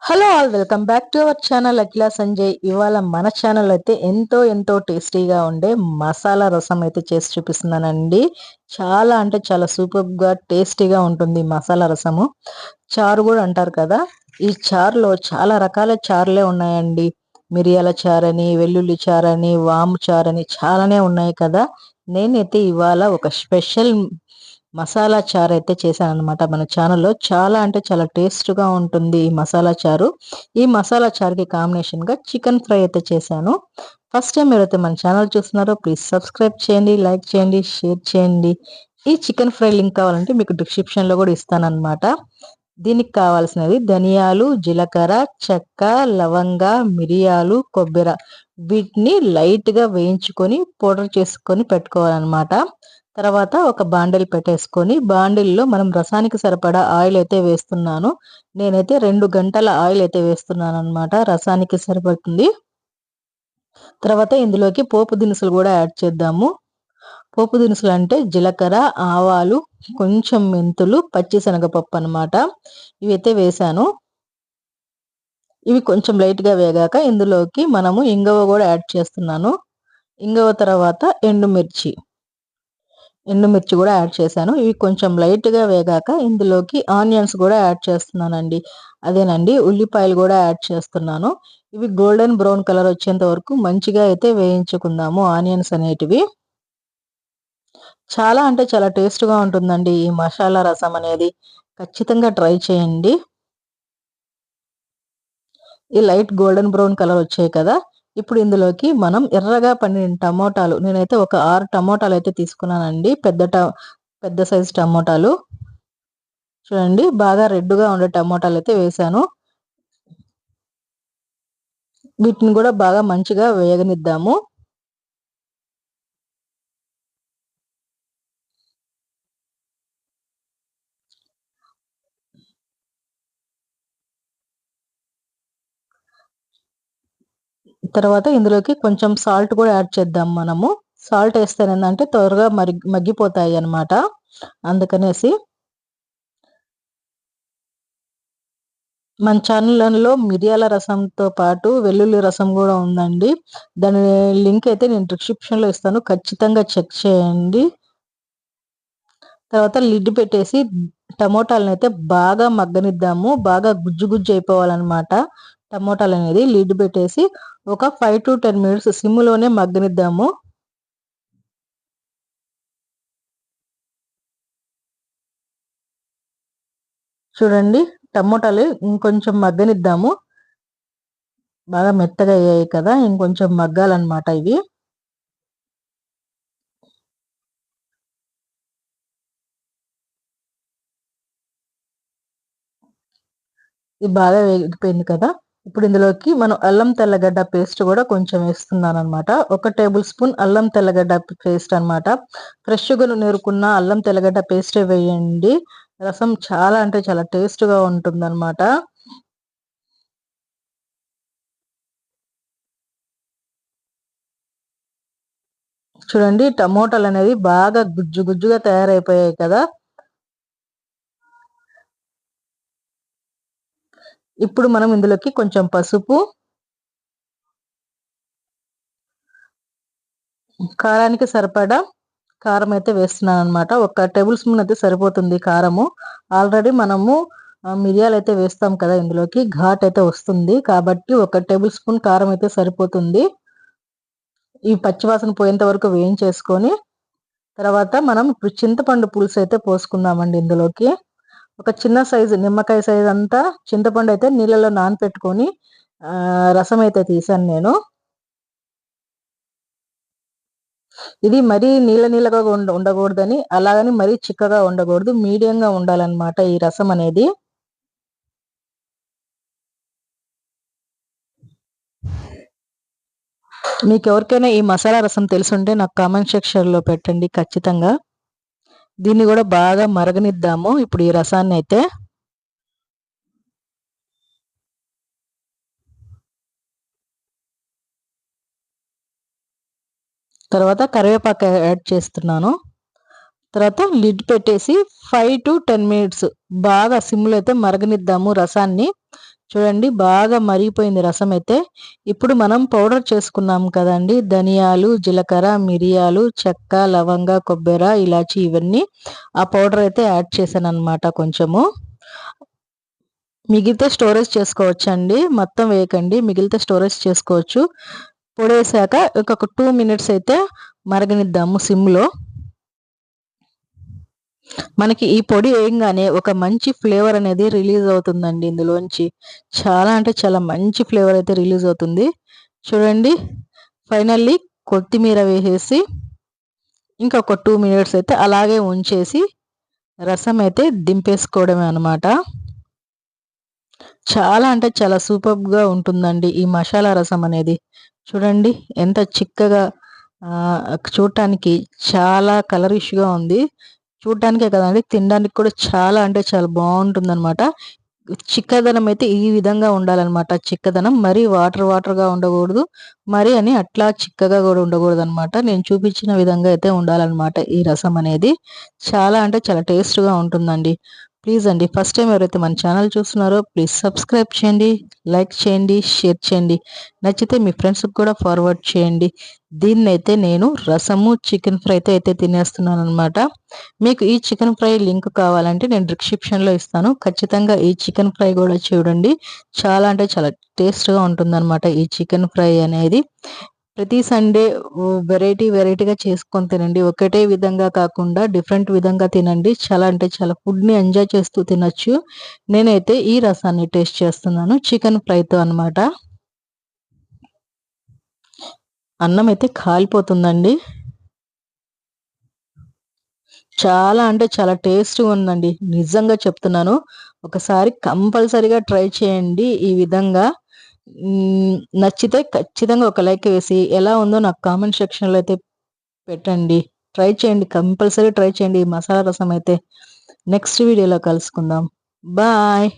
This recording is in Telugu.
Hello all, welcome back to our channel Akhila Sanjay. ఇవాళ మన ఛానల్ అయితే ఎంతో టేస్టీగా ఉండే మసాలా రసం అయితే చేసి చూపిస్తున్నానండి. చాలా అంటే చాలా సూపర్ గా టేస్టీగా ఉంటుంది మసాలా రసము. చారు కూడా అంటారు కదా. ఈ చారులో చాలా రకాల చారులే ఉన్నాయండి. మిరియాల చారని, వెల్లుల్లి చారని, వాము చారని చాలానే ఉన్నాయి కదా. నేనైతే ఇవాళ ఒక స్పెషల్ మసాలా చారు అయితే చేశాను అనమాట. మన ఛానల్లో చాలా అంటే చాలా టేస్ట్గా ఉంటుంది ఈ మసాలా చారు. ఈ మసాలా చారుకి కాంబినేషన్ గా చికెన్ ఫ్రై అయితే చేశాను. ఫస్ట్ టైం ఎవరైతే మన ఛానల్ చూస్తున్నారో ప్లీజ్ సబ్స్క్రైబ్ చేయండి, లైక్ చేయండి, షేర్ చేయండి. ఈ చికెన్ ఫ్రై లింక్ కావాలంటే మీకు డిస్క్రిప్షన్ లో కూడా ఇస్తానన్నమాట. దీనికి కావాల్సినది ధనియాలు, జీలకర్ర, చెక్క, లవంగ, మిరియాలు, కొబ్బరి. వీటిని లైట్ గా వేయించుకొని పౌడర్ చేసుకొని పెట్టుకోవాలన్నమాట. తర్వాత ఒక బాండిల్ పెట్టేసుకొని బాండిల్లో మనం రసానికి సరిపడా ఆయిల్ అయితే వేస్తున్నాను. నేనైతే 2 గంటల ఆయిల్ అయితే వేస్తున్నాను అనమాట. రసానికి సరిపడుతుంది. తర్వాత ఇందులోకి పోపు దినుసులు కూడా యాడ్ చేద్దాము. పోపు దినుసులు అంటే జీలకర్ర, ఆవాలు, కొంచెం మెంతులు, పచ్చిశనగపప్పు అనమాట. ఇవైతే వేసాను. ఇవి కొంచెం లైట్ గా వేగాక ఇందులోకి మనము ఇంగువ కూడా యాడ్ చేస్తున్నాను. ఇంగువ తర్వాత ఎండుమిర్చి కూడా యాడ్ చేశాను. ఇవి కొంచెం లైట్ గా వేగాక ఇందులోకి ఆనియన్స్ కూడా యాడ్ చేస్తున్నానండి. అదేనండి, ఉల్లిపాయలు కూడా యాడ్ చేస్తున్నాను. ఇవి గోల్డెన్ బ్రౌన్ కలర్ వచ్చేంత వరకు మంచిగా అయితే వేయించుకుందాము ఆనియన్స్ అనేటివి. చాలా అంటే చాలా టేస్ట్ గా ఉంటుందండి ఈ మసాలా రసం అనేది. ఖచ్చితంగా ట్రై చేయండి. ఈ లైట్ గోల్డెన్ బ్రౌన్ కలర్ వచ్చాయి కదా. ఇప్పుడు ఇందులోకి మనం ఎర్రగా పండిన టమోటాలు, నేనైతే ఒక 6 టమోటాలు అయితే తీసుకున్నానండి. పెద్ద సైజు టమోటాలు. చూడండి, బాగా రెడ్గా ఉండే టమోటాలు అయితే వేసాను. వీటిని కూడా బాగా మంచిగా వేగనిద్దాము. తర్వాత ఇందులోకి కొంచెం సాల్ట్ కూడా యాడ్ చేద్దాం మనము. సాల్ట్ వేస్తేనేందంటే త్వరగా మగ్గిపోతాయి అన్నమాట. అందుకనేసి మన ఛానల్లో మిరియాల రసంతో పాటు వెల్లుల్లి రసం కూడా ఉందండి. దాని లింక్ అయితే నేను డిస్క్రిప్షన్ లో ఇస్తాను, ఖచ్చితంగా చెక్ చేయండి. తర్వాత లిడ్ పెట్టేసి టమోటాలను అయితే బాగా మగ్గనిద్దాము. బాగా గుజ్జు అయిపోవాలన్నమాట టమోటాలు అనేది. లిడ్ పెట్టేసి ఒక 5 to 10 మినిట్స్ సిమ్లోనే మగ్గనిద్దాము. చూడండి, టమోటాలు ఇంకొంచెం మగ్గనిద్దాము. బాగా మెత్తగా అయ్యాయి కదా, ఇంకొంచెం మగ్గాలన్నమాట ఇవి. ఇది బాగా వేగిపోయింది కదా. ఇప్పుడు ఇందులోకి మనం అల్లం తెల్లగడ్డ పేస్ట్ కూడా కొంచెం వేస్తున్నాను అనమాట. 1 టేబుల్ స్పూన్ అల్లం తెల్లగడ్డ పేస్ట్ అనమాట. ఫ్రెష్గా నేరుకున్న అల్లం తెల్లగడ్డ పేస్టే వేయండి. రసం చాలా అంటే చాలా టేస్ట్గా ఉంటుంది అనమాట. చూడండి, టమోటాలు అనేది బాగా గుజ్జుగా తయారైపోయాయి కదా. ఇప్పుడు మనం ఇందులోకి కొంచెం పసుపు, కారానికి సరిపడా కారం అయితే వేస్తున్నాను అనమాట. 1 టేబుల్ స్పూన్ అయితే సరిపోతుంది కారము. ఆల్రెడీ మనము మిరియాలు అయితే వేస్తాం కదా, ఇందులోకి ఘాట్ అయితే వస్తుంది కాబట్టి 1 టేబుల్ స్పూన్ కారం అయితే సరిపోతుంది. ఈ పచ్చివాసన పోయేంత వరకు వేయించేసుకొని తర్వాత మనం ఇప్పుడు చింతపండు పులుసు అయితే పోసుకుందామండి. ఇందులోకి ఒక చిన్న సైజు నిమ్మకాయ సైజు అంతా చింతపండు అయితే నీళ్ళలో నానపెట్టుకొని రసం అయితే తీసాను నేను. ఇది మరీ నీళ్ళగా ఉండకూడదని, అలాగని మరీ చిక్కగా ఉండకూడదు, మీడియంగా ఉండాలన్నమాట ఈ రసం అనేది. మీకు ఎవరికైనా ఈ మసాలా రసం తెలుసుంటే నాకు కామెంట్ సెక్షన్ లో పెట్టండి ఖచ్చితంగా. దీన్ని కూడా బాగా మరగనిద్దాము ఇప్పుడు ఈ రసాన్ని అయితే. తర్వాత కరివేపాకు యాడ్ చేస్తున్నాను. తర్వాత లిడ్ పెట్టేసి 5 to 10 మినిట్స్ బాగా సిమ్లో అయితే మరగనిద్దాము రసాన్ని. చూడండి బాగా మరిగిపోయింది రసం అయితే. ఇప్పుడు మనం పౌడర్ చేసుకున్నాం కదండీ! ధనియాలు, జీలకర్ర, మిరియాలు, చెక్క, లవంగ, కొబ్బెర, ఇలాచి ఇవన్నీ ఆ పౌడర్ అయితే యాడ్ చేశాననమాట కొంచెము. మిగిలితే స్టోరేజ్ చేసుకోవచ్చండి. మొత్తం వేయకండి. మిగిలితే స్టోరేజ్ చేసుకోవచ్చు. పొడేసాక ఇంకొక 2 మినిట్స్ అయితే మరగనిద్దాము సిమ్‌లో. మనకి ఈ పొడి వేయంగానే ఒక మంచి ఫ్లేవర్ అనేది రిలీజ్ అవుతుందండి ఇందులోంచి. చాలా అంటే చాలా మంచి ఫ్లేవర్ అయితే రిలీజ్ అవుతుంది. చూడండి ఫైనల్లీ కొత్తిమీర వేసేసి ఇంకొక 2 మినిట్స్ అయితే అలాగే ఉంచేసి రసం అయితే దింపేసుకోవడమే అనమాట. చాలా అంటే చాలా సూపర్బ్‌గా ఉంటుందండి ఈ మసాలా రసం అనేది. చూడండి ఎంత చిక్కగా చూడటానికి చాలా కలరిష్‌గా ఉంది. చూడటానికే కదండీ తినడానికి కూడా చాలా అంటే చాలా బావుంటుందనమాట. చిక్కదనం అయితే ఈ విధంగా ఉండాలనమాట చిక్కదనం. మరీ వాటర్‌గా ఉండకూడదు. మరి అని అట్లా చిక్కగా గూడా ఉండకూడదనమాట. నేను చూపించిన విధంగా అయితే ఉండాలనమాట ఈ రసం అనేది. చాలా అంటే చాలా టేస్ట్‌గా ఉంటుందండి. ప్లీజ్ అండి ఫస్ట్ టైమ్ ఎవరైతే మన ఛానల్ చూస్తున్నారో ప్లీజ్ సబ్స్క్రైబ్ చేయండి, లైక్ చేయండి, షేర్ చేయండి. నచ్చితే మీ ఫ్రెండ్స్‌కి కూడా ఫార్వర్డ్ చేయండి. దీన్నైతే నేను రసము, చికెన్ ఫ్రైతో అయితే తినేస్తున్నాననమాట. మీకు ఈ చికెన్ ఫ్రై లింక్ కావాలంటే నేను డిస్క్రిప్షన్‌లో ఇస్తాను. ఖచ్చితంగా ఈ చికెన్ ఫ్రై గూడా చూడండి. చాలా అంటే చాలా టేస్ట్‌గా ఉంటుందనమాట ఈ చికెన్ ఫ్రై అనేది. ప్రతి సండే వెరైటీగా చేసుకొని తినండి. ఒకటే విధంగా కాకుండా డిఫరెంట్ విధంగా తినండి. చాలా అంటే చాలా ఫుడ్‌ని ఎంజాయ్ చేస్తూ తినొచ్చు. నేనైతే ఈ రసాన్ని టేస్ట్ చేస్తున్నాను చికెన్ ఫ్రైతో అనమాట. అన్నం అయితే కాలిపోతుందండి. చాలా అంటే చాలా టేస్ట్‌గా ఉందండి. నిజంగా చెప్తున్నాను. ఒకసారి కంపల్సరీగా ట్రై చేయండి ఈ విధంగా. నచ్చితే ఖచ్చితంగా ఒక లైక్ వేసి ఎలా ఉందో నాకు కామెంట్ సెక్షన్‌లో అయితే పెట్టండి. ట్రై చేయండి. కంపల్సరీ ట్రై చేయండి ఈ మసాలా రసం అయితే. నెక్స్ట్ వీడియోలో కలుసుకుందాం. బాయ్.